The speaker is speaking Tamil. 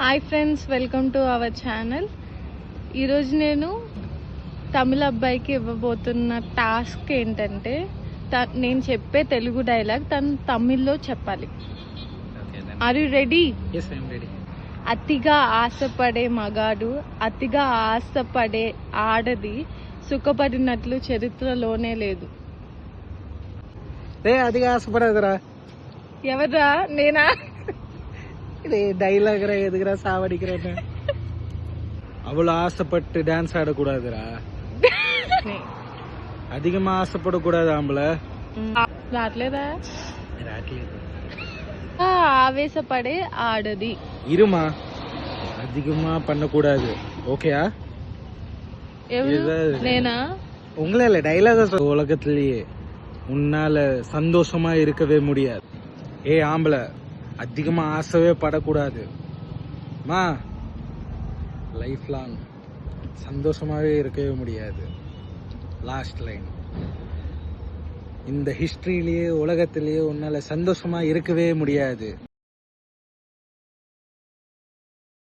Hi friends, welcome to our channel. ఈరోజు నేను తమిళ అబ్బాయికి ఇవ్వబోతున్న టాస్క్ ఏంటంటే నేను చెప్పే తెలుగు డైలాగ్ తను తమిళ్లో చెప్పాలి. Are you ready? అతిగా ఆశపడే మగాడు, అతిగా ఆశపడే ఆడది సుఖపడినట్లు చరిత్రలోనే లేదు. అతిగా ఆశపడదురా. ఎవరా? నేనా? டைலாக் எதுக்குறா சாவடிக்கிறேன்னு. அவ்வளவு ஆசைப்பட்டு டான்ஸ் ஆடக்கூடாதுரா. அதிகமா ஆசைப்படக்கூடாது ஆம்பளை. రాట్లేదా? ఆవేశపడే ఆడది. இருமா, அதிகமா பண்ணக்கூடாது. ஓகேயா? నేనా? உங்களே இல்ல, டைலாக். உலகத்திலேயே உன்னால சந்தோஷமா இருக்கவே முடியாது. ஆம்பளை, அதிகமா ஆசைவே படக்கூடாது மா. லைஃப் லாங் சந்தோஷமாவே இருக்கவே முடியாது. Last line. இந்த ஹிஸ்டரியிலேயே உலகத்திலேயே உன்னால சந்தோஷமா இருக்கவே முடியாது.